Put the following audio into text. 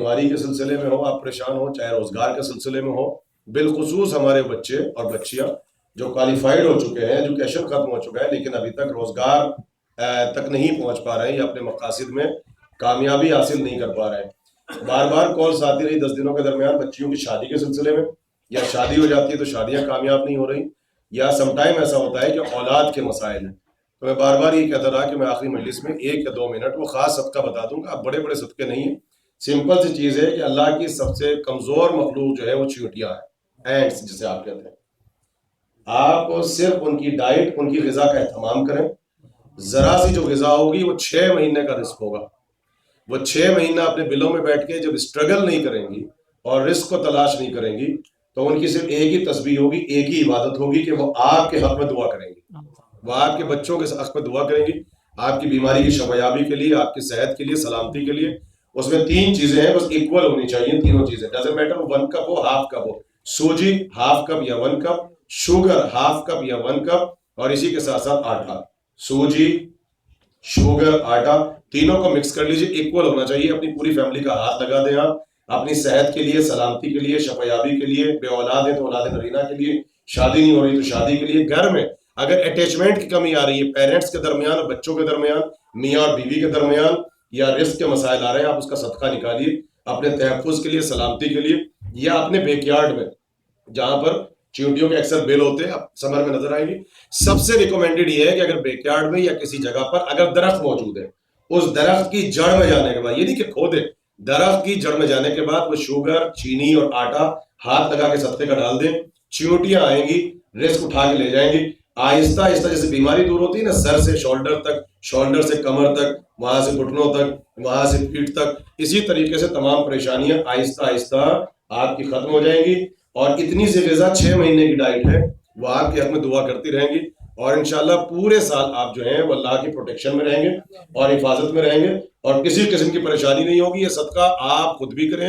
بیماری کے سلسلے میں ہو آپ پریشان ہو، چاہے روزگار کے سلسلے میں ہو، بالخصوص ہمارے بچے اور بچیاں جو کوالیفائڈ ہو چکے ہیں، ایجوکیشن ختم ہو چکا ہے لیکن ابھی تک روزگار تک نہیں پہنچ پا رہے ہیں یا اپنے مقاصد میں کامیابی حاصل نہیں کر پا رہے ہیں۔ بار بار کالز آتی رہی 10 دنوں کے درمیان بچیوں کی شادی کے سلسلے میں، یا شادی ہو جاتی ہے تو شادیاں کامیاب نہیں ہو رہی، یا سم ٹائم ایسا ہوتا ہے کہ اولاد کے مسائل ہیں۔ تو میں بار بار یہ کہتا رہا کہ میں آخری مجلس میں 1 یا 2 منٹ وہ خاص صدقہ بتا دوں گا، بڑے بڑے صدقے نہیں ہیں، سمپل سی چیز ہے کہ اللہ کی سب سے کمزور مخلوق جو ہے وہ چیونٹیاں ہیں، اینٹس جسے آپ کہتے ہیں۔ آپ صرف ان کی ڈائٹ، ان کی غذا کا اہتمام کریں، ذرا سی جو غذا ہوگی وہ 6 مہینے کا رزق ہوگا، وہ 6 مہینہ اپنے بلوں میں بیٹھ کے جب اسٹرگل نہیں کریں گی اور رزق کو تلاش نہیں کریں گی تو ان کی صرف ایک ہی تسبیح ہوگی، ایک ہی عبادت ہوگی کہ وہ آپ کے حق میں دعا کریں گی، وہ آپ کے بچوں کے حق میں دعا کریں گی، آپ کی بیماری کی شفایابی کے لیے، آپ کی صحت کے لیے، سلامتی کے لیے۔ اس میں 3 چیزیں ہیں، بس ایکول ہونی چاہیے تینوں چیزیں، ڈزنٹ میٹر 1 کپ ہو، ہاف کپ ہو، سوجی ہاف کپ یا 1 کپ، شوگر ہاف کپ یا 1 کپ، اور اسی کے ساتھ ساتھ آٹا، سوجی، شوگر، آٹا، تینوں کو مکس کر لیجیے، ایکول ہونا چاہیے۔ اپنی پوری فیملی کا ہاتھ لگا دیں آپ، اپنی صحت کے لیے، سلامتی کے لیے، شفایابی کے لیے، بے اولاد ہیں تو اولاد نرینہ کے لیے، شادی نہیں ہو رہی تو شادی کے لیے، گھر میں اگر اٹیچمنٹ کی کمی آ رہی ہے پیرنٹس کے درمیان اور بچوں کے درمیان، میاں اور بیوی کے درمیان، یا رزق کے مسائل آ رہے ہیں، آپ اس کا صدقہ نکالیے اپنے تحفظ کے لیے، سلامتی کے لیے، یا اپنے بیک یارڈ میں جہاں پر چیونٹیوں کے اکثر بل ہوتے ہیں، سمر میں نظر آئیں گی۔ سب سے ریکمینڈڈ یہ ہے کہ اگر بیک یارڈ میں یا کسی جگہ پر اگر درخت موجود ہے، اس درخت کی جڑ میں جانے کے بعد، یہ نہیں کہ کھودے، درخت کی جڑ میں جانے کے بعد وہ شوگر، چینی اور آٹا ہاتھ لگا کے صدقے کا ڈال دیں، چیونٹیاں آئیں گی، رزق اٹھا کے لے جائیں گی، آہستہ آہستہ جیسے بیماری دور ہوتی ہے نا، سر سے شولڈر تک، شولڈر سے کمر تک، وہاں سے گھٹنوں تک، وہاں سے پیٹھ تک، اسی طریقے سے تمام پریشانیاں آہستہ آہستہ آپ کی ختم ہو جائیں گی۔ اور اتنی سی غذا 6 مہینے کی ڈائٹ ہے، وہ آپ کے حق میں دعا کرتی رہیں گی، اور انشاءاللہ پورے سال آپ جو ہیں وہ اللہ کی پروٹیکشن میں رہیں گے اور حفاظت میں رہیں گے، اور کسی قسم کی پریشانی نہیں ہوگی۔ یہ صدقہ آپ خود بھی کریں